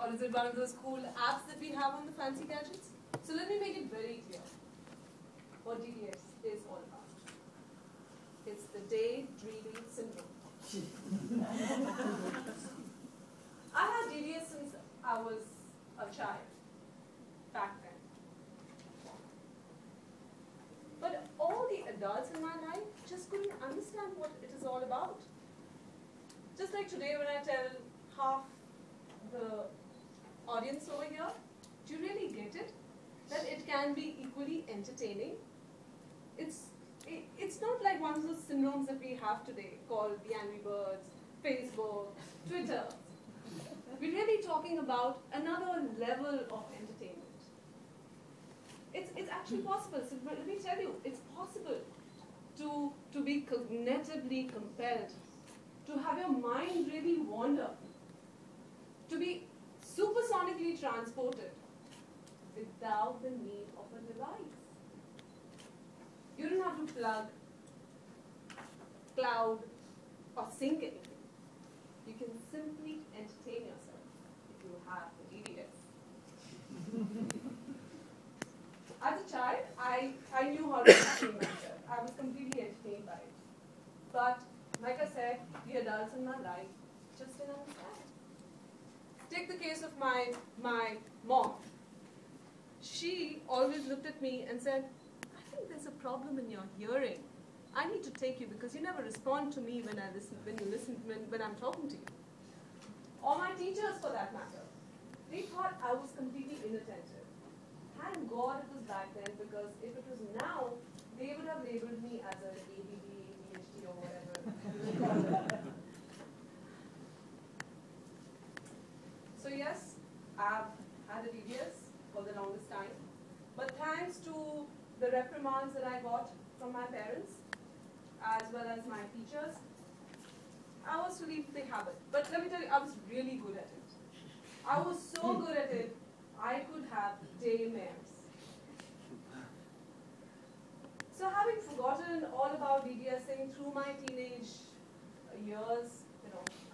Or is it one of those cool apps that we have on the fancy gadgets? So let me make it very clear what DDS is all about. It's the daydreaming syndrome. I had DDS since I was a child, back then. But all the adults in my life just couldn't understand what it is all about. Just like today when I tell half the audience over here, do you really get it? That it can be equally entertaining. It's not like one of those syndromes that we have today called the Angry Birds, Facebook, Twitter. We're really talking about another level of entertainment. It's actually possible. So let me tell you, it's possible to be cognitively compelled, to have your mind really wander, to be supersonically transported without the need of a device. You don't have to plug, cloud, or sync anything. You can simply entertain yourself if you have the DDS. As a child, I knew how to entertain myself. I was completely entertained by it. But, like I said, the adults in my life just didn't understand. Take the case of my mom. She always looked at me and said, I think there's a problem in your hearing. I need to take you because you never respond to me when I'm talking to you. Or my teachers for that matter. They thought I was completely inattentive. Thank God it was back then, because if it was now, they would have labeled me as an ADD, ADHD, or whatever. So yes, I've had a DDS for the longest time. But thanks to the reprimands that I got from my parents, as well as my teachers, I was to leave the habit. But let me tell you, I was really good at it. I was so good at it, I could have daymares. So having forgotten all about DDSing through my teenage years,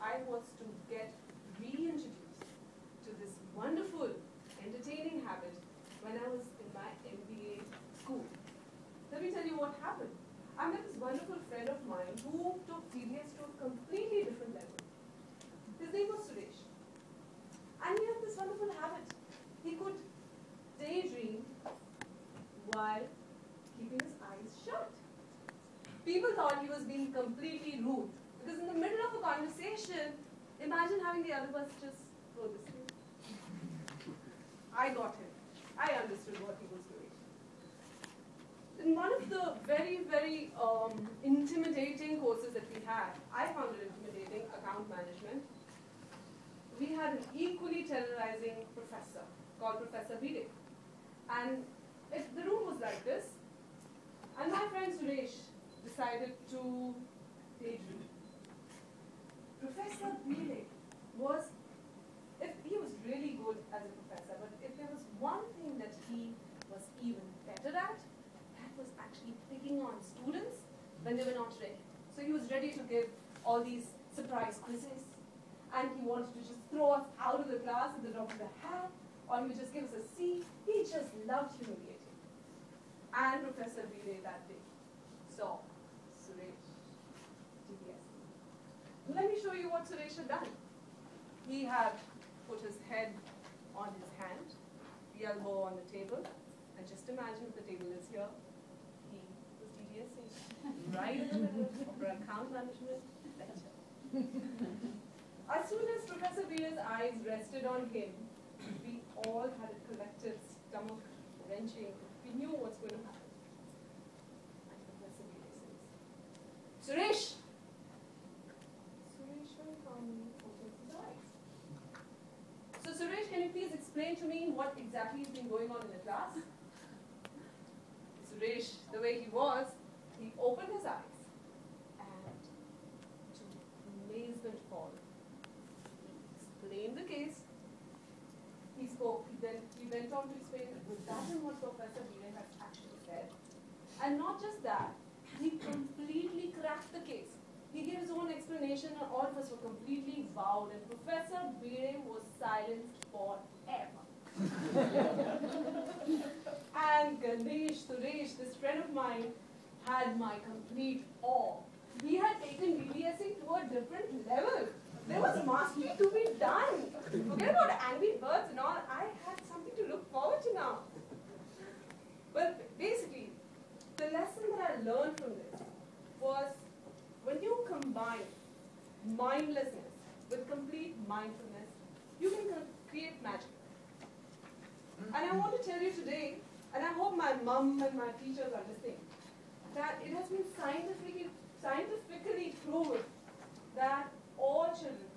I was to get reintroduced to this wonderful, entertaining habit when I was in my MBA school. Let me tell you what happened. I met this wonderful friend of mine who took DDS to a completely different level. His name was Suresh. And he had this wonderful habit. He could daydream while keeping his eyes shut. People thought he was being completely rude, because in the middle of a conversation, imagine having the other person just go this way. I got him. I understood what he was doing. In one of the very, very intimidating courses that we had, I found it intimidating, account management. We had an equally terrorizing professor called Professor Bide. And the room was like this. And my friend Suresh decided to daydream. Professor Bide he was really good as a professor, but if there was one thing that he was even better at, that was actually picking on students when they were not ready. So he was ready to give all these surprise quizzes, and he wanted to just throw us out of the class at the drop of the hat, or he would just give us a C. He just loved humiliating. And Professor Bide that day saw Suresh DDS. Let me show you what Suresh had done. He had put his head on his hand, the elbow on the table, and just imagine if the table is here. He was DDSing right in the middle of our account management lecture. As soon as Professor Bide's eyes rested on him, we all had a collective stomach wrenching. We knew what's going to happen. And Professor Bide says, Suresh! Suresh will calmly opens his eyes. So Suresh, can you please explain to me what exactly has been going on in the class? Suresh, the way he was, he opened his eyes, and to amazement all, he explained the case. He spoke, then he went on to explain that and what Professor Bide had actually said. And not just that, he completely cracked the case. He gave his own explanation and all of us were completely wowed and Professor Bire was silenced forever. And Ganesh, Suresh, this friend of mine, had my complete awe. He had taken BDSing to a different level. There was mastery to be done. Forget about angry birds and all. I had something to look forward to now. But basically, the lesson that I learned from this was when you combine mindlessness with complete mindfulness, you can create magic. And I want to tell you today, and I hope my mum and my teachers are listening, that it has been scientifically proven that all children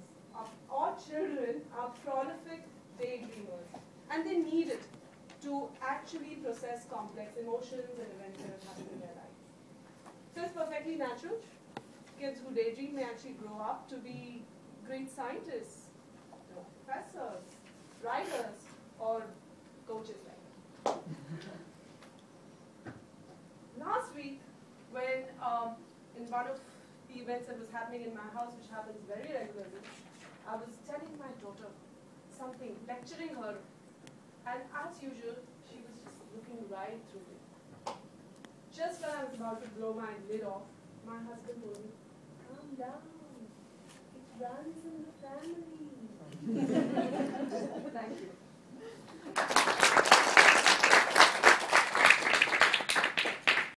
are prolific daydreamers, and they need it to actually process complex emotions and events that have happened in their lives. So it's perfectly natural. Kids who daydream may actually grow up to be great scientists, professors, writers, or coaches like that. Last week, when in one of the events that was happening in my house, which happens very regularly, I was telling my daughter something, lecturing her, and as usual, she was just looking right through me. Just when I was about to blow my lid off, my husband told me, "Calm down, it runs in the family." Thank you.